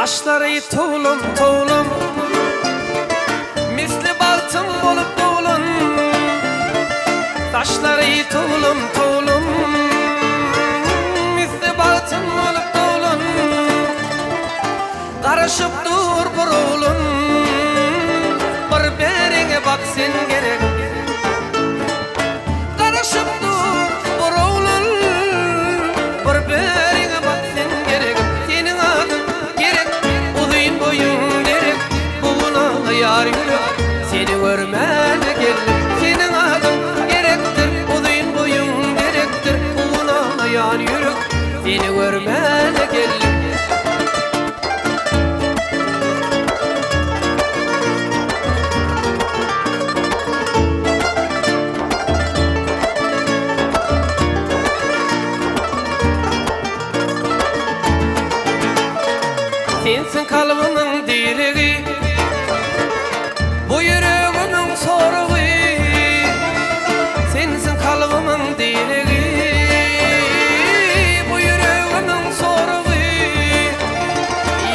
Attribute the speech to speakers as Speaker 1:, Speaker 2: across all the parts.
Speaker 1: Saçları tuğlum tuğlum, misli baltım bolup tuğlum. Saçları tuğlum tuğlum, misli baltım bolup tuğlum. Karışıp dur burulum, bir berine bak sen gerek. Karışıp dur burulum, bir berine bak sen gerek. Senin adın gerek, uzun boyun gerek. Buğuna yar yürek, seni görmene geldim. Senin adın gerektir, uzun boyun gerektir. Buğuna yar yürek, seni görmene geldim. Sensin kalbinin direği, bu yüreğimin soruğu. Sensin kalbimin direği, bu yüreğimin soruğu.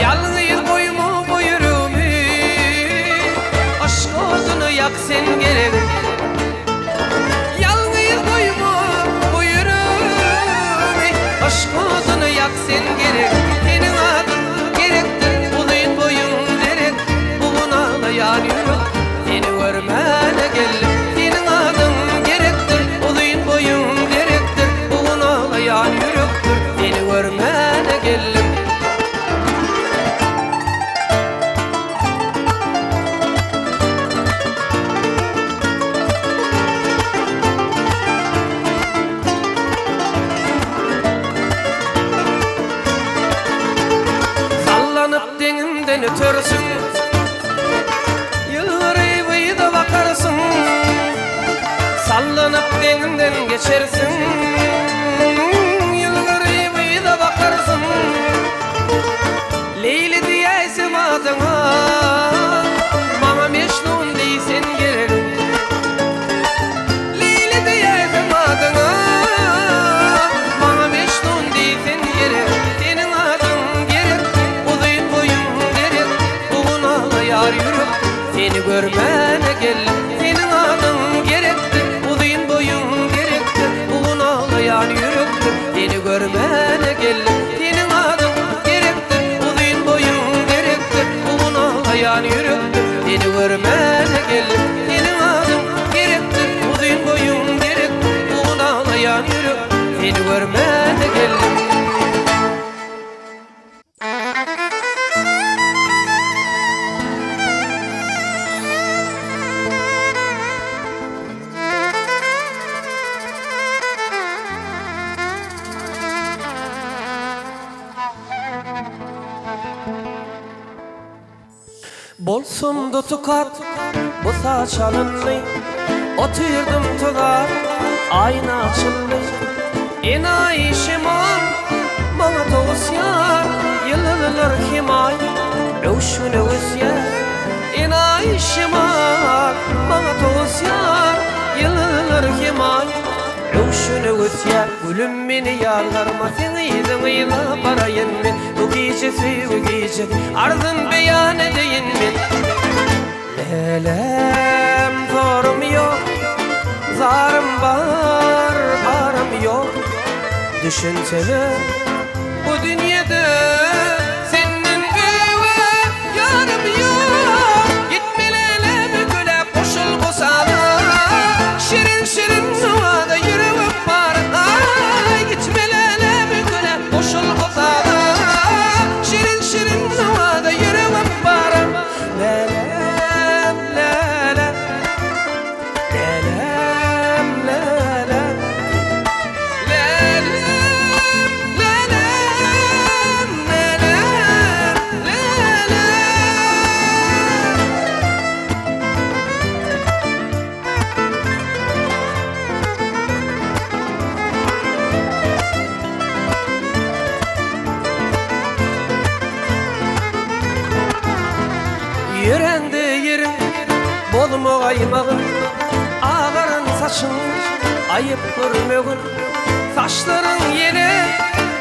Speaker 1: Yalnız koyma bu yüreğimi, aşk odunu yak sen gerek. Yalnız koyma bu yüreğimi, aşk odunu yak sen gerek. Senin adın uzun boyun derek, buğuna yar yürek. Seni görmene geldim. Senin adın gerektir, uzun boyun gerektir. Buğuna yar yürektir, seni görmene geldim. Sallanıp denimden ötürsün, yılları boyu da bakarsın. Sallanıp denimden geçersin, yılları boyu da bakarsın. Leyli diyeysim adına, bana Mecnun deysen gerek. Leyli diyeysim adına, bana Mecnun deysen gerek. Senin adın gerek, uzun boyun gerek. Buğuna yar yürek, seni görmene geldim. Senin adın gerektir, uzun boyun gerektir. Buğuna yar yürektir, seni görmene geldim. Senin adın gerektir, uzun boyun gerektir. Buğuna yar yürektir, seni görmene geldim. Senin adın gerektir, uzun boyun gerektir. Buğuna yar yürektir, seni görmene geldim. Bolsun da tukat bu saçalınlı, oturdum tutar ayna açıldı. Enayi şimal bana toğusyar, yıllar himay övşünü ösyar. Enayi şimal bana toğusyar, yıllar himay övşünü ösyar. Gülüm beni yarlarma, seni izimiyla barayın ben. Bu gece bu gece arzın beyan edeyim ben. Lelem zorum yok, zarım var, arım yok. Düşünsene bu dünyada senin gibi yarım yok. Gitme lelem güle koşul kusana, şirin şirin suvada yüreğim var. Ay gitme lelem güle koşul kusana, şirin şirin suvada yüreğim var. Lelem lelem, lelem lelem, lelem lelem, lelem lelem. Yüreğinde yerin bolma aymağın, ağarın saçın ayıp görmegin. Saçların yere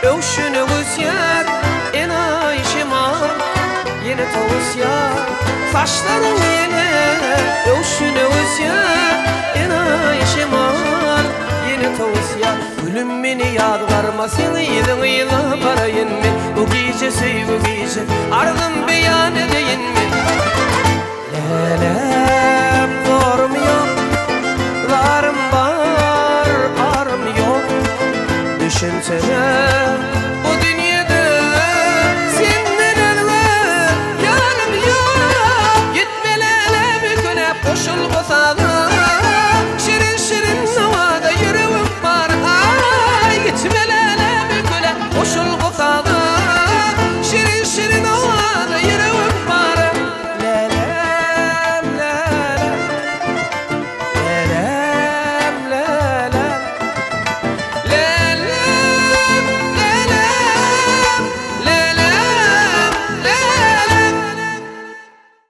Speaker 1: övşünü güzel, enayi şimal Rusya saçların yine Övüşüne Rusya Yine işimar Yine Tavusya Gülüm beni yadgarma seni yedin yıla parayın mi Bu gece söy bu gece Ardım beyan edeyim mi Lelem zorum yok Zarım var arım yok Düşünsene